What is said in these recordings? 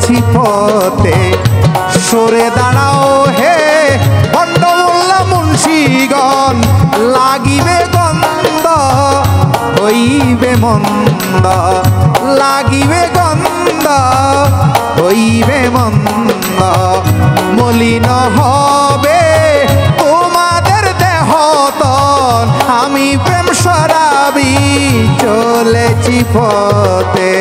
চলেছি পথে সরে দাঁড়াও হে ভণ্ড মোল্লা মুন্সিগণ, লাগিবে গন্ধ হইবে মন্দ, লাগিবে গন্ধ হইবে মন্দ, মলিন হবে তোমাদের দেহ তন, আমি প্রেম শরাবি চলেছি পথে।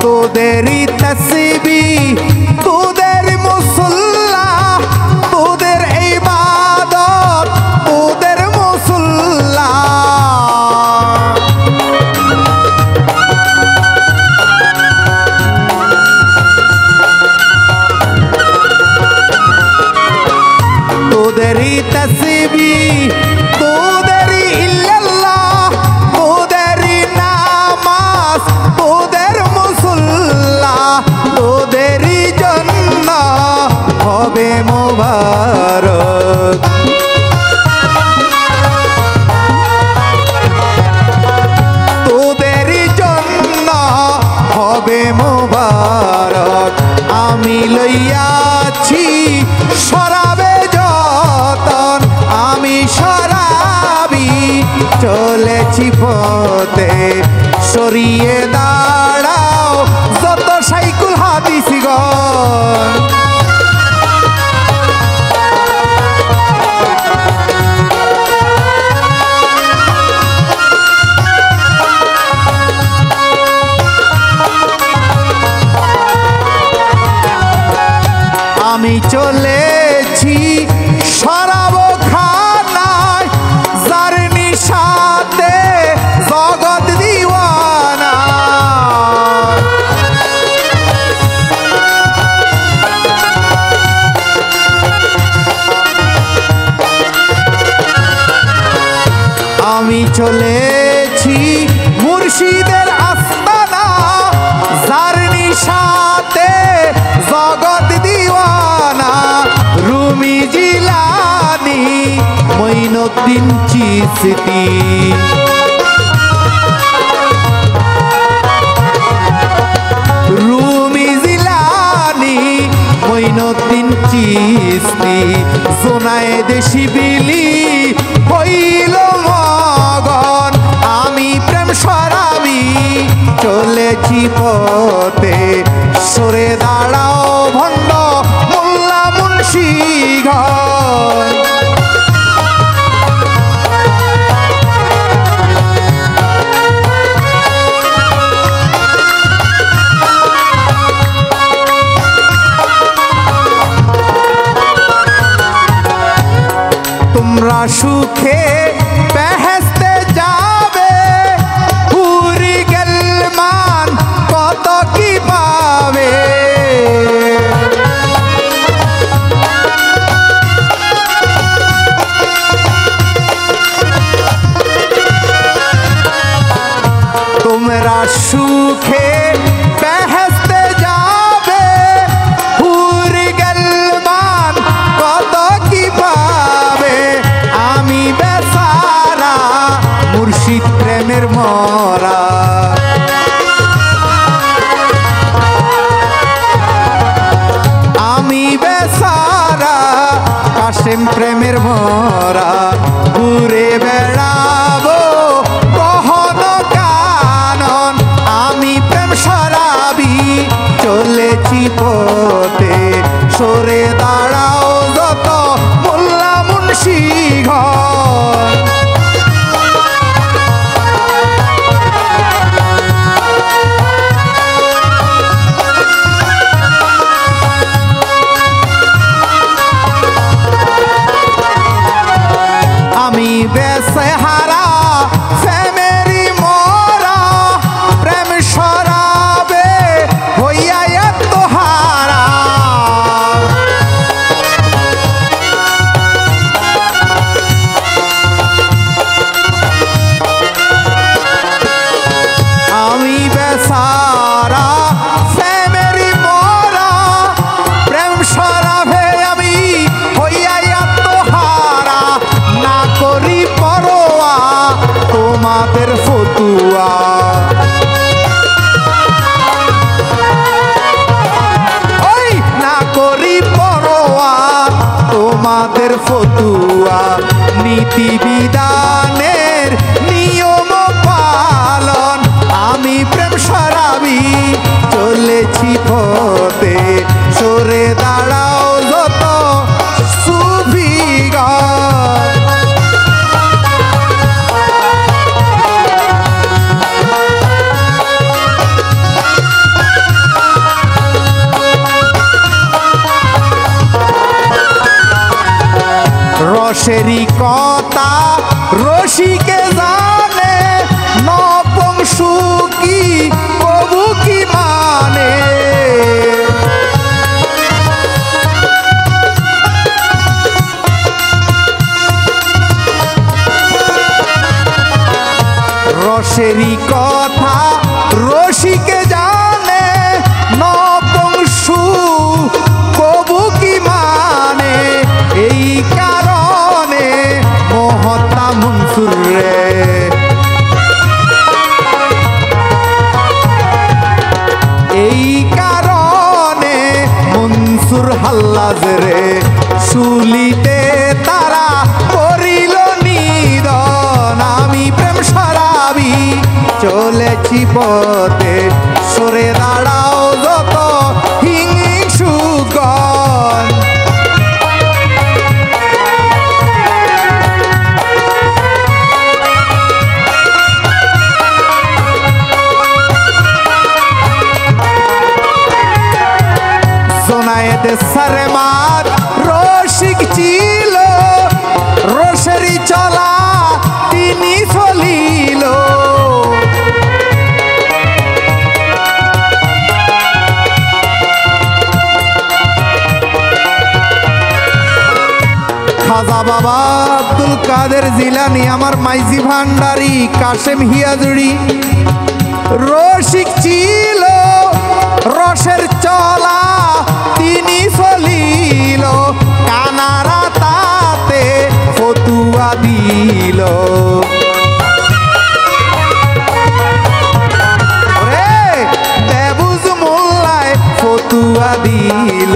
তোদেরই তসবিহ, তোদের মুসল্লা, তোদের ইবাদত, তোদের মুসল্লা, তোদেরই তসবিহ, তোদেরই ইল্লাল্লাহ, তোদেরই নামাজ, তোদের মুসল্লা, তোদেরই জন্য হবে মোবারক। তোদেরই জন্য হবে মোবারক, আমি লইয়াছি শরাবে যতন, আমি শরাবি চলেছি পথে, সরিয়ে দাঁড়াও যত সাইকুল হাদিসগণ। আমি চলেছি শরাব খানায়, যার নিশাতে জগৎ দিওয়ানা, আমি চলেছি মুর্শিদের আস্তানা, যার নিশাতে জগৎ দিওয়ানা, রুমি জিলানি মঈনুদ্দিন চিশতি, রুমি জিলানি মঈনুদ্দিন চিশতি, জোনায়েদ শিবিলি হইল মগন, আমি প্রেম শরাবি চলেছি পথে, সরে দাঁড়াও ভণ্ড মোল্লা মুন্সিগণ। তোমরা সুখে বেহেশতে যাবে, হুরি গেলমান কত কি পাবে, তোমরা সুখে বেহেশতে যাবে, হুরি গেলমান কত কি পাবে, আমি বেচারা মুর্শিদ প্রেমের মরা, আমি বেচারা কাশেম প্রেমের মরা, ঘুরে বেড়াবো কহন কানন, আমি প্রেম শরাবি চলেছি পথে, সরে দাঁড়াও যত মোল্লা মুন্সিগণ। আমি বেসহারা প্রেমেরি মোরা, প্রেম শরাবে হইয়া এত হারা, ফতুয়া নীতি বিধানের নিয়ম পালন আমি প্রেম শরাবি চলেছি পথে সরে দাঁড়াও যত সুফিগণ রসেরই কথা রসিকে জানে নপুংসুকি কবু কি মানে রসেরই কথা রসিকে জানে নপুংসু কবু কি মানে এই কারণে মহত্তা মনসুর রে এই কারণে মনসুর হাল্লাজ রে শুলিতে তারা করিল নিধন আমি প্রেম শরাবি চলেছি পথে সরে দাঁড়াও যত হিংসুগণ সরমাত রসিক ছিল রসেরি চলা তিনি চলিল খাজা বাবা আব্দুল কাদের জিলানি আমার মাইজি ভান্ডারি কাশেম হিয়াজুড়ি রসিক ছিল রসের চলা তিনি চলিল কানারা তাতে ফতুয়া দিল বেবুজ মোল্লায় ফতুয়া দিল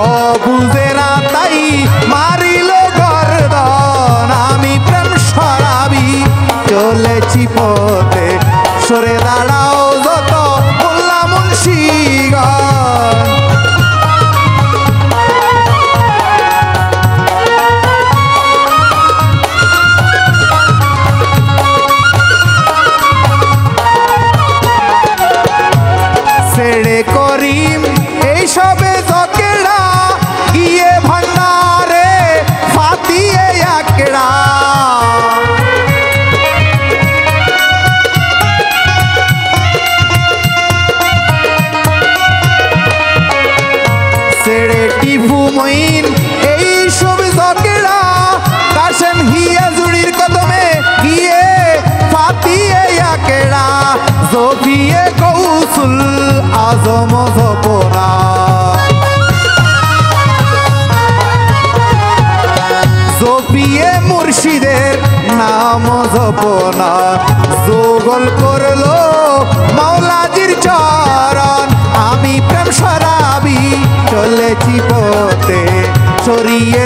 অবুজেরা তাই মারিল গর্দন আমি প্রেম শরাবি চলেছি পথে সরে দাঁড়াও যত মোল্লা মুন্সিগণ ছেড়ে করিম এইসবে জকেড়া গিয়ে ভান্ডারে ফাতিয়ে আকেড়া ছেড়ে টিপু মইন এইসব জকেড়া কাশেম হিয়াজুড়ির কদমে গিয়ে ফাতিয়ে আকেড়া জফিয়ে কৌসুল আজম জপনা জপিয়ে মুর্শিদের নাম জপনা যোগল করলো মাওলাজির চরণ আমি প্রেম শরাবি চলেছি পথে সরিয়ে